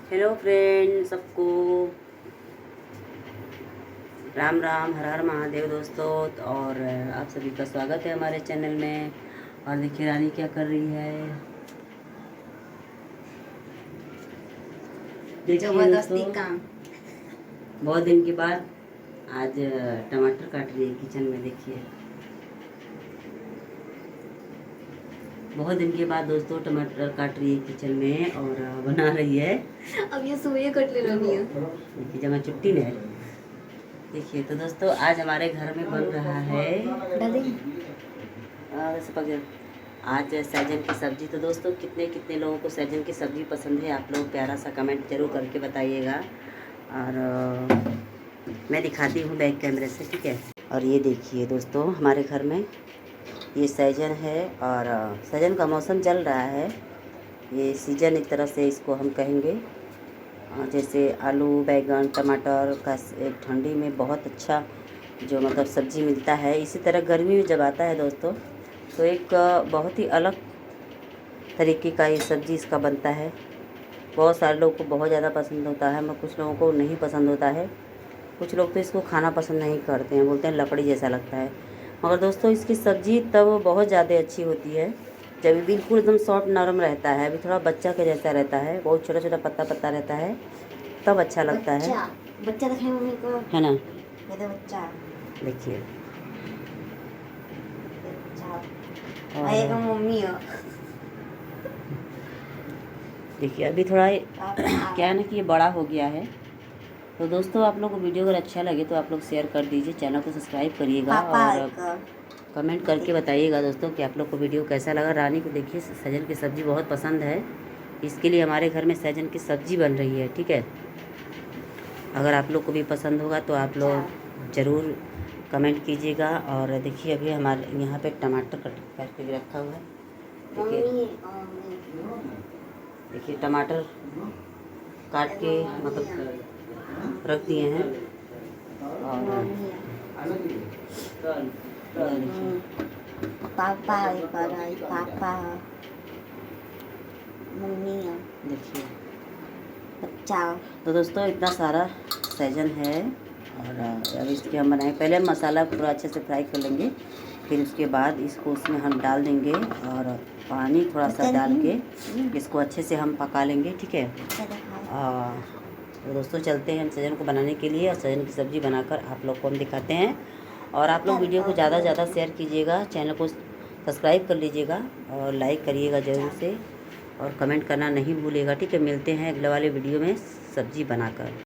Hello friend सबको, राम राम, हर हर महादेव दोस्तों। और आप सभी का स्वागत है हमारे चैनल में। और देखिए रानी क्या कर रही है। देखिए दोस्तों, काम बहुत दिन के बाद आज टमाटर काट रही है किचन में। देखिए बहुत दिन के बाद दोस्तों टमाटर काट रही है किचन में और बना रही है। अब ये सुबह कटले लगी है। देखिए जब मैं छुट्टी में। देखिए तो दोस्तों आज हमारे घर में बन रहा है आज सैजन की सब्ज़ी। तो दोस्तों कितने कितने लोगों को सैजन की सब्ज़ी पसंद है, आप लोग प्यारा सा कमेंट जरूर करके बताइएगा। और मैं दिखाती हूँ बैक कैमरे से, ठीक है। और ये देखिए दोस्तों हमारे घर में ये सैजन है और सैजन का मौसम चल रहा है। ये सीजन एक तरह से इसको हम कहेंगे। जैसे आलू बैगन टमाटर का एक ठंडी में बहुत अच्छा जो मतलब सब्ज़ी मिलता है, इसी तरह गर्मी में जब आता है दोस्तों तो एक बहुत ही अलग तरीके का ये सब्ज़ी इसका बनता है। बहुत सारे लोगों को बहुत ज़्यादा पसंद होता है, मगर कुछ लोगों को नहीं पसंद होता है। कुछ लोग तो इसको खाना पसंद नहीं करते हैं, बोलते हैं लकड़ी जैसा लगता है। मगर दोस्तों इसकी सब्ज़ी तब बहुत ज़्यादा अच्छी होती है जब बिल्कुल एकदम सॉफ्ट नरम रहता है, अभी थोड़ा बच्चा के जैसा रहता है, बहुत छोटा छोटा पत्ता पत्ता रहता है, तब अच्छा लगता है। बच्चा दिखाई मम्मी को, है ना। ये तो बच्चा देखिए आएगा मम्मी है। देखिए अभी थोड़ा क्या है ना कि ये बड़ा हो गया है। तो दोस्तों आप लोग को वीडियो अगर अच्छा लगे तो आप लोग शेयर कर दीजिए, चैनल को सब्सक्राइब करिएगा और कमेंट करके बताइएगा दोस्तों कि आप लोग को वीडियो कैसा लगा। रानी को देखिए सैजन की सब्ज़ी बहुत पसंद है, इसके लिए हमारे घर में सैजन की सब्ज़ी बन रही है, ठीक है। अगर आप लोग को भी पसंद होगा तो आप लोग ज़रूर कमेंट कीजिएगा। और देखिए अभी हमारे यहाँ पे टमाटर कट करके भी रखा हुआ है। देखिए टमाटर काट के मतलब रख दिए हैं। और पापा पापा मम्मी देखिए बच्चा। तो दोस्तों इतना सारा सैजन है और अब इसके हम बनाए। पहले हम मसाला पूरा अच्छे से फ्राई कर लेंगे, फिर उसके बाद इसको उसमें हम डाल देंगे और पानी थोड़ा सा डाल के इसको अच्छे से हम पका लेंगे, ठीक है। तो दोस्तों चलते हैं हम सैजन को बनाने के लिए और सैजन की सब्ज़ी बनाकर आप लोग को हम दिखाते हैं। और आप लोग वीडियो को ज़्यादा से ज़्यादा शेयर कीजिएगा, चैनल को सब्सक्राइब कर लीजिएगा और लाइक करिएगा ज़रूर से, और कमेंट करना नहीं भूलिएगा, ठीक है। मिलते हैं अगले वाले वीडियो में सब्ज़ी बनाकर।